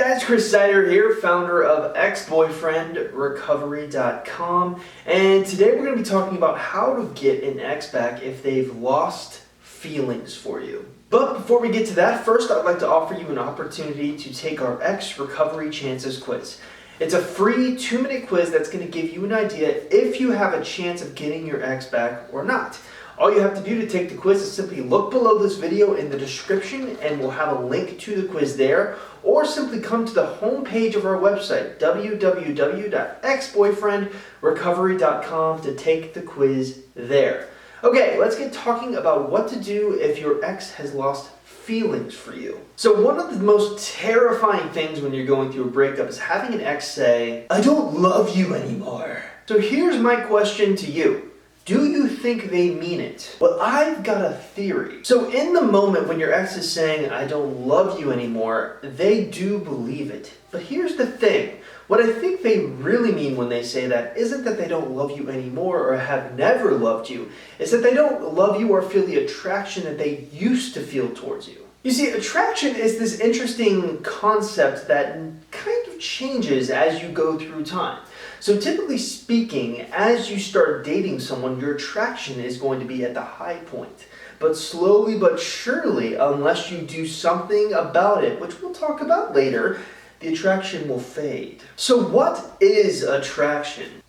guys, Chris Sider here, founder of ex-boyfriendrecovery.com, and today we're going to be talking about how to get an ex back if they've lost feelings for you. But before we get to that, first I'd like to offer you an opportunity to take our Ex Recovery Chances quiz. It's a free 2-minute quiz that's going to give you an idea if you have a chance of getting your ex back or not. All you have to do to take the quiz is simply look below this video in the description and we'll have a link to the quiz there, or simply come to the home page of our website, www.exboyfriendrecovery.com, to take the quiz there. Okay, let's get talking about what to do if your ex has lost feelings for you. So one of the most terrifying things when you're going through a breakup is having an ex say, "I don't love you anymore." So here's my question to you. Do you think they mean it? Well, I've got a theory. So in the moment when your ex is saying, "I don't love you anymore," they do believe it. But here's the thing. What I think they really mean when they say that isn't that they don't love you anymore or have never loved you. It's that they don't love you or feel the attraction that they used to feel towards you. You see, attraction is this interesting concept that kind of changes as you go through time. So typically speaking, as you start dating someone, your attraction is going to be at the high point. But slowly but surely, unless you do something about it, which we'll talk about later, the attraction will fade. So what is attraction?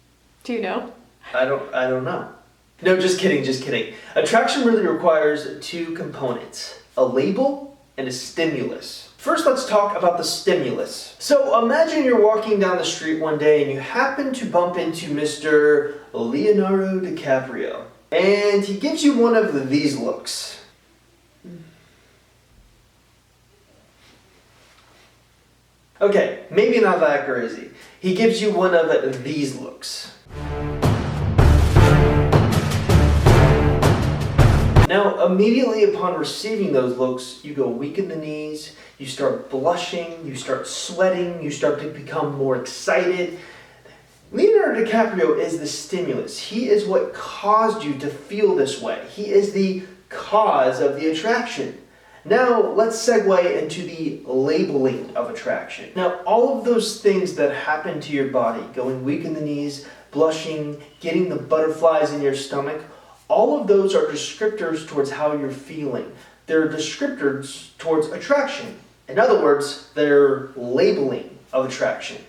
Do you know? I don't know. No, just kidding. Attraction really requires 2 components, a label and a stimulus. First, let's talk about the stimulus. So imagine you're walking down the street one day and you happen to bump into Mr. Leonardo DiCaprio. And he gives you one of these looks. Okay, maybe not that crazy. He gives you one of these looks. Now, immediately upon receiving those looks, you go weak in the knees, you start blushing, you start sweating, you start to become more excited. Leonardo DiCaprio is the stimulus. He is what caused you to feel this way. He is the cause of the attraction. Now, let's segue into the labeling of attraction. Now, all of those things that happen to your body, going weak in the knees, blushing, getting the butterflies in your stomach, all of those are descriptors towards how you're feeling. They're descriptors towards attraction. In other words, they're labeling of attraction.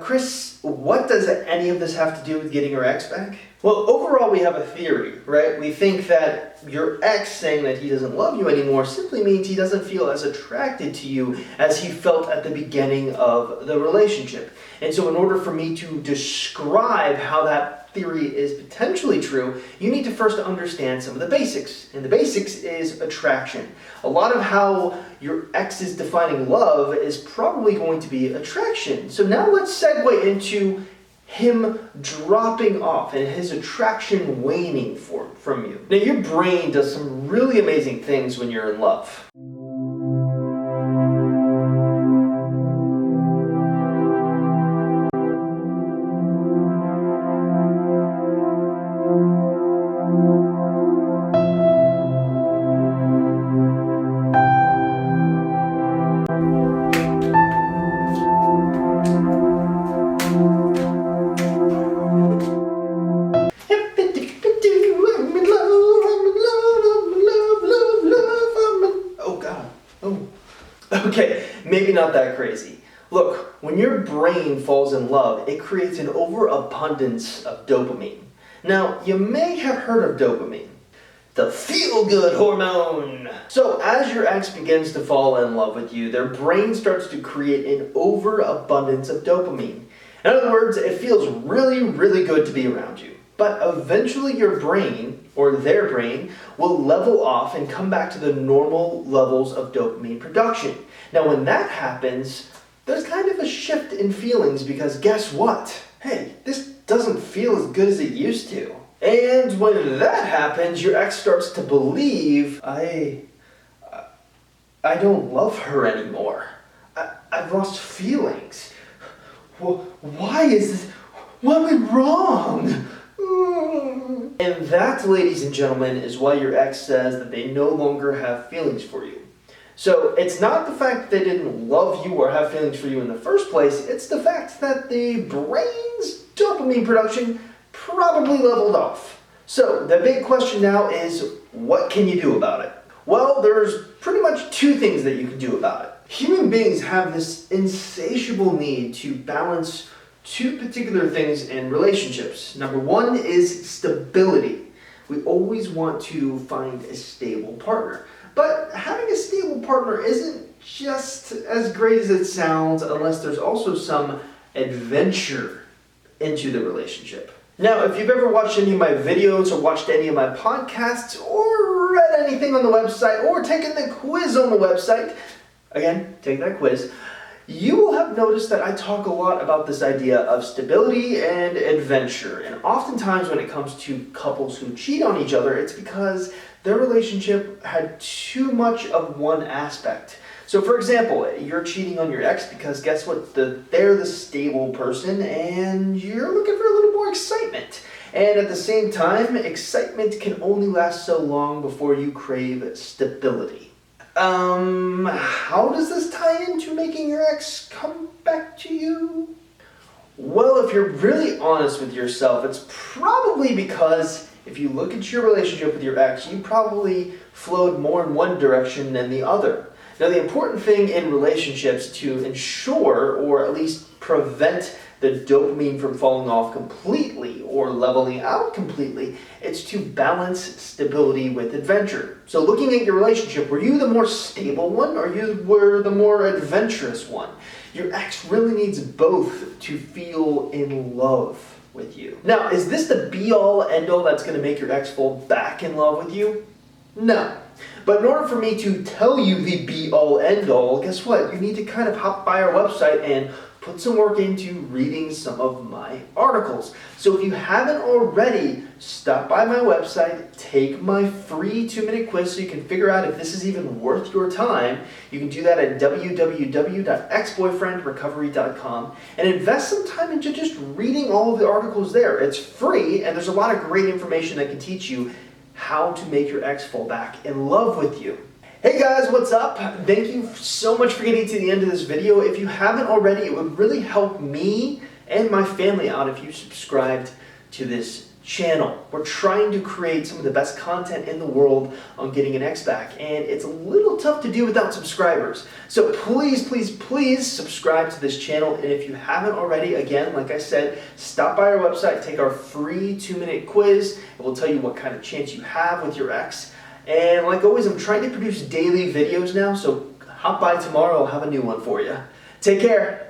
Chris, what does any of this have to do with getting your ex back? Well, overall we have a theory, right? We think that your ex saying that he doesn't love you anymore simply means he doesn't feel as attracted to you as he felt at the beginning of the relationship. And so in order for me to describe how that theory is potentially true, you need to first understand some of the basics. And the basics is attraction. A lot of how your ex is defining love is probably going to be attraction. So now let's segue into him dropping off and his attraction waning from you. Now your brain does some really amazing things when you're in love. Okay, maybe not that crazy. Look, when your brain falls in love, it creates an overabundance of dopamine. Now, you may have heard of dopamine, the feel-good hormone. So as your ex begins to fall in love with you, their brain starts to create an overabundance of dopamine. In other words, it feels really, really good to be around you. But eventually your brain, or their brain, will level off and come back to the normal levels of dopamine production. Now when that happens, there's kind of a shift in feelings because guess what? Hey, this doesn't feel as good as it used to. And when that happens, your ex starts to believe, I don't love her anymore. I've lost feelings. Well, why is this? What went wrong? And that, ladies and gentlemen, is why your ex says that they no longer have feelings for you. So it's not the fact that they didn't love you or have feelings for you in the first place, it's the fact that the brain's dopamine production probably leveled off. So the big question now is, what can you do about it? Well, there's pretty much two things that you can do about it. Human beings have this insatiable need to balance two particular things in relationships. Number one is stability. We always want to find a stable partner. But having a stable partner isn't just as great as it sounds unless there's also some adventure into the relationship. Now, if you've ever watched any of my videos or watched any of my podcasts or read anything on the website or taken the quiz on the website, again, take that quiz, you will have noticed that I talk a lot about this idea of stability and adventure. And oftentimes when it comes to couples who cheat on each other, it's because their relationship had too much of one aspect. So for example, you're cheating on your ex because guess what? They're the stable person and you're looking for a little more excitement. And at the same time, excitement can only last so long before you crave stability. How does this tie into making your ex come back to you? Well, if you're really honest with yourself, it's probably because if you look at your relationship with your ex, you probably flowed more in one direction than the other. Now, the important thing in relationships to ensure, or at least prevent the dopamine from falling off completely or leveling out completely, it's to balance stability with adventure. So looking at your relationship, were you the more stable one or you were the more adventurous one? Your ex really needs both to feel in love with you. Now, is this the be-all, end-all that's going to make your ex fall back in love with you? No. But in order for me to tell you the be-all, end-all, guess what? You need to kind of hop by our website and put some work into reading some of my articles. So if you haven't already, stop by my website, take my free 2-minute quiz so you can figure out if this is even worth your time. You can do that at www.exboyfriendrecovery.com and invest some time into just reading all of the articles there. It's free and there's a lot of great information that can teach you how to make your ex fall back in love with you. Hey guys, what's up? Thank you so much for getting to the end of this video. If you haven't already, it would really help me and my family out if you subscribed to this channel. We're trying to create some of the best content in the world on getting an ex back, and it's a little tough to do without subscribers. So please, please, please subscribe to this channel, and if you haven't already, again, like I said, stop by our website, take our free 2-minute quiz, and we'll tell you what kind of chance you have with your ex. And like always, I'm trying to produce daily videos now, so hop by tomorrow, I'll have a new one for you. Take care.